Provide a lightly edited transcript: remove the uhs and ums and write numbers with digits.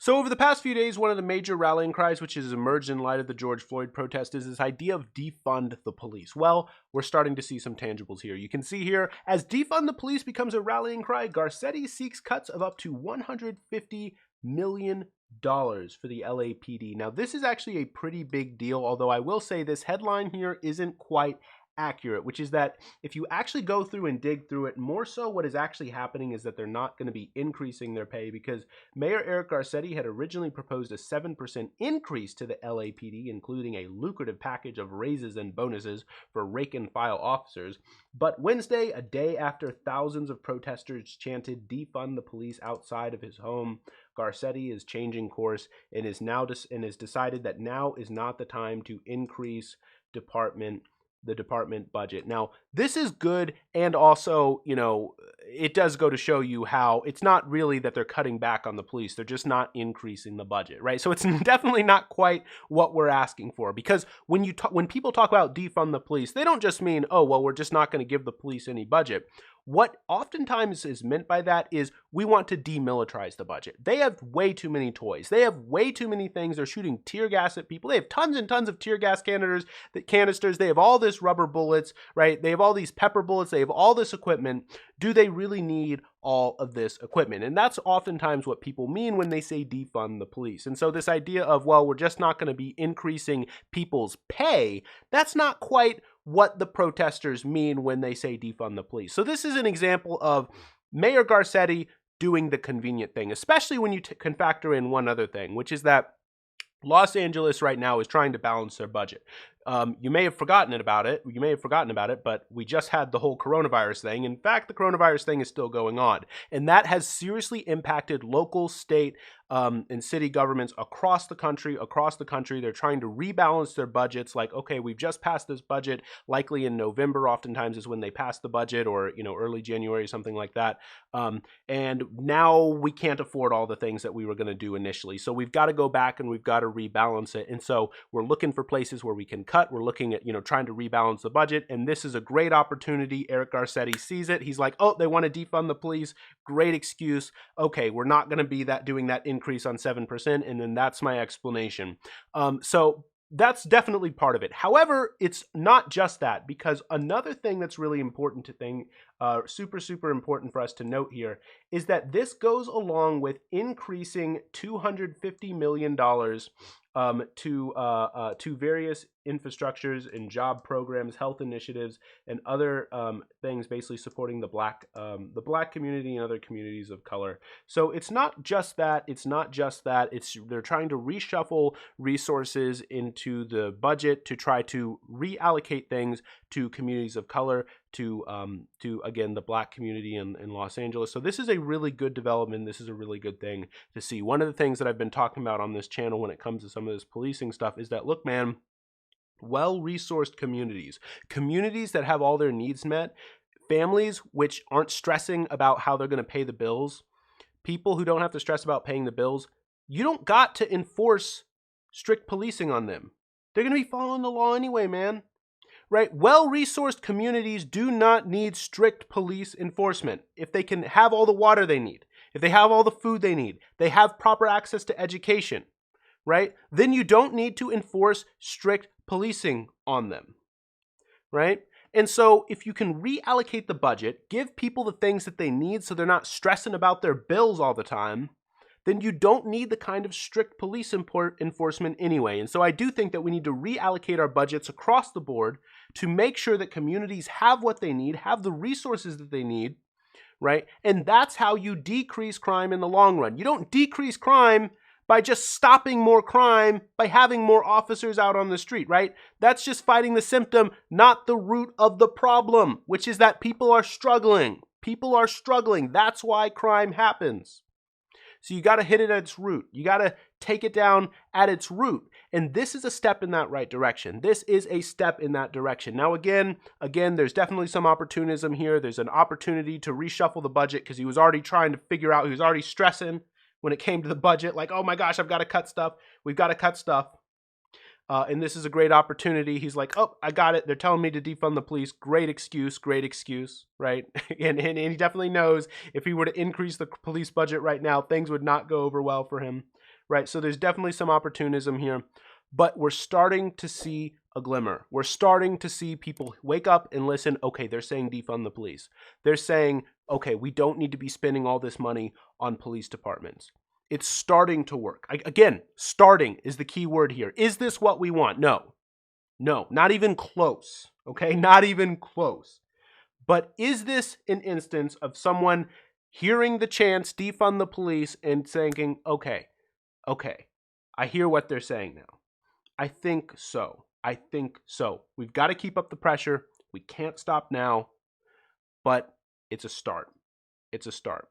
So over the past few days, one of the major rallying cries which has emerged in light of the George Floyd protest is this idea of defund the police. Well, we're starting to see some tangibles here. You can see here, as defund the police becomes a rallying cry, Garcetti seeks cuts of up to $150 million for the LAPD. Now, this is actually a pretty big deal, although I will say this headline here isn't quite accurate, which is that if you actually go through and dig through it, more so what is actually happening is that they're not going to be increasing their pay, because Mayor Eric Garcetti had originally proposed a 7% increase to the LAPD, including a lucrative package of raises and bonuses for rank-and-file officers. But Wednesday, a day after thousands of protesters chanted defund the police outside of his home, Garcetti is changing course and has decided that now is not the time to increase the department budget. Now, this is good, and also, it does go to show you how it's not really that they're cutting back on the police. They're just not increasing the budget, right? So it's definitely not quite what we're asking for, because when people talk about defund the police, they don't just mean, oh, well, we're just not going to give the police any budget. What oftentimes is meant by that is we want to demilitarize the budget. They have way too many toys. They have way too many things. They're shooting tear gas at people. They have tons and tons of tear gas canisters. They have all this rubber bullets, right? They have all these pepper bullets. They have all this equipment. Do they really need all of this equipment? And that's oftentimes what people mean when they say defund the police. And so this idea of, well, we're just not going to be increasing people's pay, that's not quite what the protesters mean when they say defund the police. So this is an example of Mayor Garcetti doing the convenient thing, especially when you can factor in one other thing, which is that Los Angeles right now is trying to balance their budget. You may have forgotten about it, but we just had the whole coronavirus thing. In fact, the coronavirus thing is still going on, and that has seriously impacted local, state, and city governments across the country. They're trying to rebalance their budgets. Like, okay, we've just passed this budget, likely in November, oftentimes is when they pass the budget, or early January, something like that. And now we can't afford all the things that we were going to do initially. So we've got to go back and we've got to rebalance it. And so we're looking for places where we can cut. We're looking at, trying to rebalance the budget. And this is a great opportunity. Eric Garcetti sees it. He's like, oh, they want to defund the police. Great excuse. Okay, we're not going to be doing that increase on 7%. And then that's my explanation. So that's definitely part of it. However, it's not just that, because another thing that's really important super important for us to note here is that this goes along with increasing $250 million to various infrastructures and job programs, health initiatives, and other things, basically supporting the black community and other communities of color. So it's not just that. They're trying to reshuffle resources into the budget to try to reallocate things to communities of color, to again, the black community in Los Angeles. So this is a really good development. This is a really good thing to see. One of the things that I've been talking about on this channel when it comes to some of this policing stuff is that, look, man, well-resourced communities that have all their needs met, families which aren't stressing about how they're going to pay the bills, people who don't have to stress about paying the bills, you don't got to enforce strict policing on them. They're going to be following the law anyway, man. Right? Well-resourced communities do not need strict police enforcement. If they can have all the water they need, if they have all the food they need, they have proper access to education, right? Then you don't need to enforce strict policing on them, right? And so if you can reallocate the budget, give people the things that they need so they're not stressing about their bills all the time, then you don't need the kind of strict police enforcement anyway. And so I do think that we need to reallocate our budgets across the board to make sure that communities have what they need, have the resources that they need, right? And that's how you decrease crime in the long run. You don't decrease crime by just stopping more crime, by having more officers out on the street, right? That's just fighting the symptom, not the root of the problem, which is that people are struggling. People are struggling. That's why crime happens. So you got to hit it at its root. You got to take it down at its root. And this is a step in that right direction. This is a step in that direction. Now, again, there's definitely some opportunism here. There's an opportunity to reshuffle the budget, because he was already trying to figure out, he was already stressing when it came to the budget, like, oh my gosh, I've got to cut stuff. We've got to cut stuff. And this is a great opportunity. He's like, oh, I got it. They're telling me to defund the police. Great excuse, right? and he definitely knows if he were to increase the police budget right now, things would not go over well for him, right? So there's definitely some opportunism here, but we're starting to see a glimmer. We're starting to see people wake up and listen. Okay, they're saying defund the police. They're saying, okay, we don't need to be spending all this money on police departments. It's starting to work. Again, starting is the key word here. Is this what we want? No. No, not even close. Okay, not even close. But is this an instance of someone hearing the chants, defund the police, and thinking, okay, I hear what they're saying now. I think so. We've got to keep up the pressure. We can't stop now, but it's a start. It's a start.